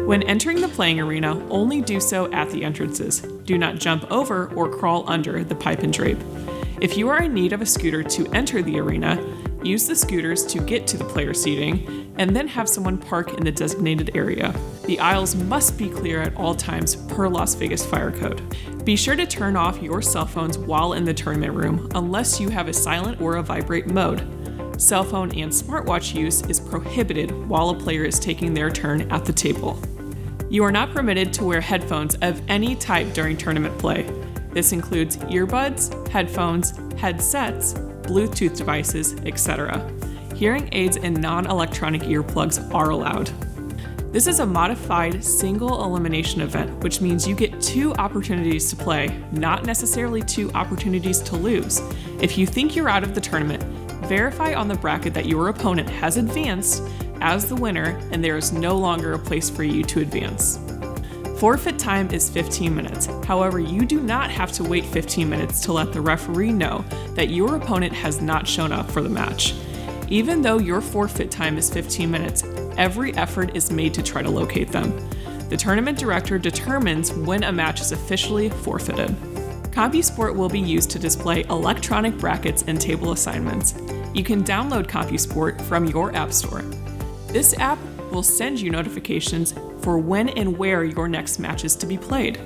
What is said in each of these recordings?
When entering the playing arena, only do so at the entrances. Do not jump over or crawl under the pipe and drape. If you are in need of a scooter to enter the arena, use the scooters to get to the player seating, and then have someone park in the designated area. The aisles must be clear at all times per Las Vegas Fire Code. Be sure to turn off your cell phones while in the tournament room unless you have a silent or a vibrate mode. Cell phone and smartwatch use is prohibited while a player is taking their turn at the table. You are not permitted to wear headphones of any type during tournament play. This includes earbuds, headphones, headsets, Bluetooth devices, etc. Hearing aids and non-electronic earplugs are allowed. This is a modified single elimination event, which means you get 2 opportunities to play, not necessarily 2 opportunities to lose. If you think you're out of the tournament, verify on the bracket that your opponent has advanced as the winner and there is no longer a place for you to advance. Forfeit time is 15 minutes. However, you do not have to wait 15 minutes to let the referee know that your opponent has not shown up for the match. Even though your forfeit time is 15 minutes, every effort is made to try to locate them. The tournament director determines when a match is officially forfeited. CompuSport will be used to display electronic brackets and table assignments. You can download CompuSport from your app store. This app will send you notifications for when and where your next match is to be played,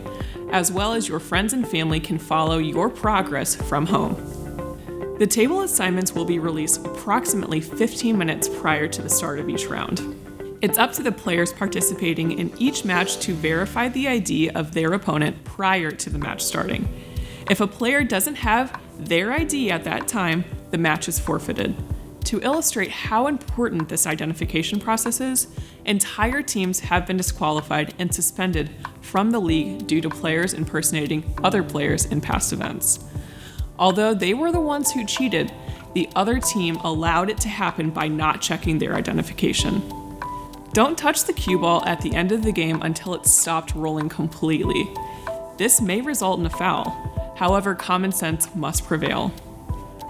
as well as your friends and family can follow your progress from home. The table assignments will be released approximately 15 minutes prior to the start of each round. It's up to the players participating in each match to verify the ID of their opponent prior to the match starting. If a player doesn't have their ID at that time, the match is forfeited. To illustrate how important this identification process is, entire teams have been disqualified and suspended from the league due to players impersonating other players in past events. Although they were the ones who cheated, the other team allowed it to happen by not checking their identification. Don't touch the cue ball at the end of the game until it's stopped rolling completely. This may result in a foul. However, common sense must prevail.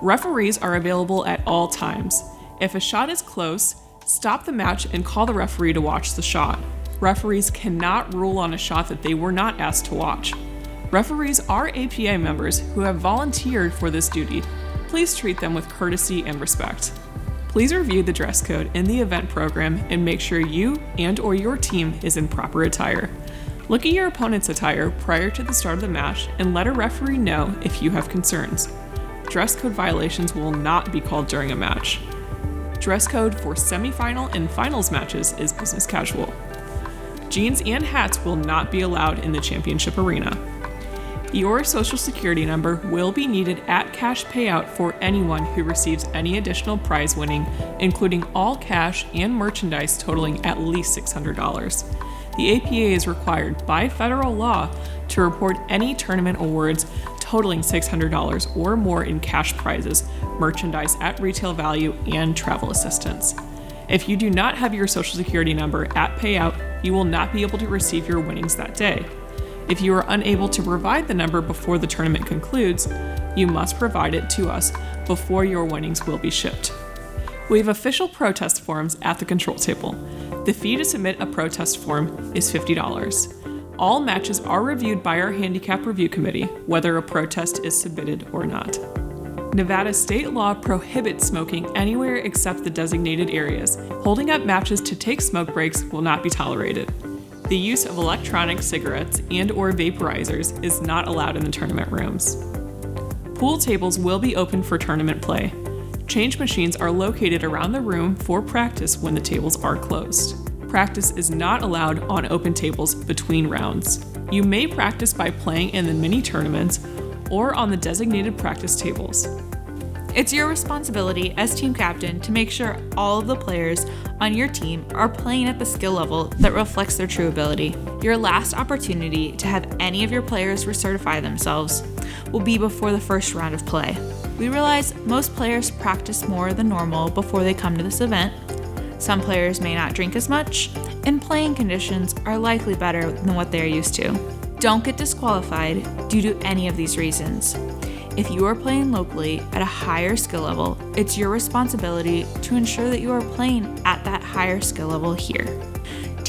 Referees are available at all times. If a shot is close, stop the match and call the referee to watch the shot. Referees cannot rule on a shot that they were not asked to watch. Referees are APA members who have volunteered for this duty. Please treat them with courtesy and respect. Please review the dress code in the event program and make sure you and/or your team is in proper attire. Look at your opponent's attire prior to the start of the match and let a referee know if you have concerns. Dress code violations will not be called during a match. Dress code for semifinal and finals matches is business casual. Jeans and hats will not be allowed in the championship arena. Your social security number will be needed at cash payout for anyone who receives any additional prize winning, including all cash and merchandise totaling at least $600. The APA is required by federal law to report any tournament awards totaling $600 or more in cash prizes, merchandise at retail value, and travel assistance. If you do not have your social security number at payout, you will not be able to receive your winnings that day. If you are unable to provide the number before the tournament concludes, you must provide it to us before your winnings will be shipped. We have official protest forms at the control table. The fee to submit a protest form is $50. All matches are reviewed by our handicap review committee, whether a protest is submitted or not. Nevada state law prohibits smoking anywhere except the designated areas. Holding up matches to take smoke breaks will not be tolerated. The use of electronic cigarettes and/or vaporizers is not allowed in the tournament rooms. Pool tables will be open for tournament play. Change machines are located around the room for practice when the tables are closed. Practice is not allowed on open tables between rounds. You may practice by playing in the mini tournaments or on the designated practice tables. It's your responsibility as team captain to make sure all of the players on your team are playing at the skill level that reflects their true ability. Your last opportunity to have any of your players recertify themselves will be before the first round of play. We realize most players practice more than normal before they come to this event. Some players may not drink as much, and playing conditions are likely better than what they are used to. Don't get disqualified due to any of these reasons. If you are playing locally at a higher skill level, it's your responsibility to ensure that you are playing at that higher skill level here.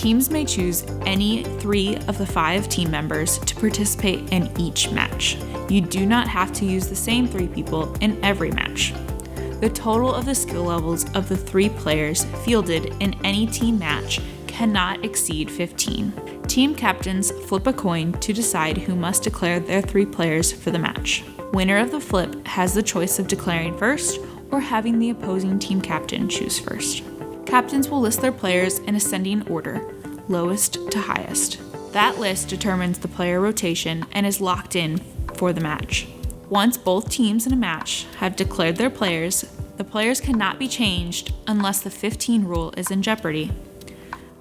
Teams may choose any 3 of the 5 team members to participate in each match. You do not have to use the same 3 people in every match. The total of the skill levels of the 3 players fielded in any team match cannot exceed 15. Team captains flip a coin to decide who must declare their 3 players for the match. Winner of the flip has the choice of declaring first or having the opposing team captain choose first. Captains will list their players in ascending order, lowest to highest. That list determines the player rotation and is locked in for the match. Once both teams in a match have declared their players, the players cannot be changed unless the 15 rule is in jeopardy.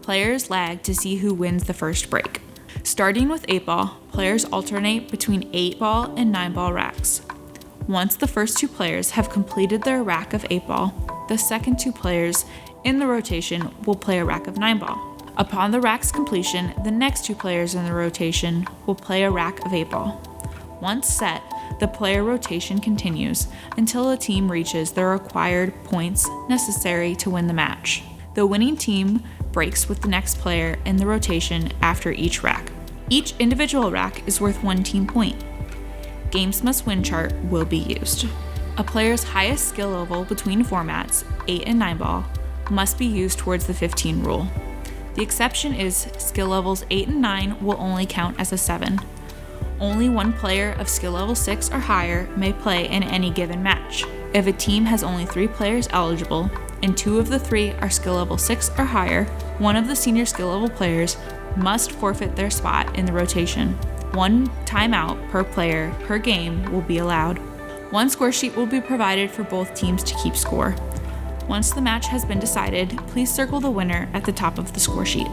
Players lag to see who wins the first break. Starting with 8-ball, players alternate between 8-ball and 9-ball racks. Once the first 2 players have completed their rack of 8-ball, the second 2 players in the rotation will play a rack of 9-ball. Upon the rack's completion, the next 2 players in the rotation will play a rack of 8-ball. Once set, the player rotation continues until a team reaches the required points necessary to win the match. The winning team breaks with the next player in the rotation after each rack. Each individual rack is worth 1 team point. Games Must Win chart will be used. A player's highest skill level between formats, 8 and 9-ball, must be used towards the 15 rule. The exception is skill levels 8 and 9 will only count as a 7. Only 1 player of skill level 6 or higher may play in any given match. If a team has only 3 players eligible, and 2 of the 3 are skill level 6 or higher, one of the senior skill level players must forfeit their spot in the rotation. 1 timeout per player per game will be allowed. 1 score sheet will be provided for both teams to keep score. Once the match has been decided, please circle the winner at the top of the score sheet.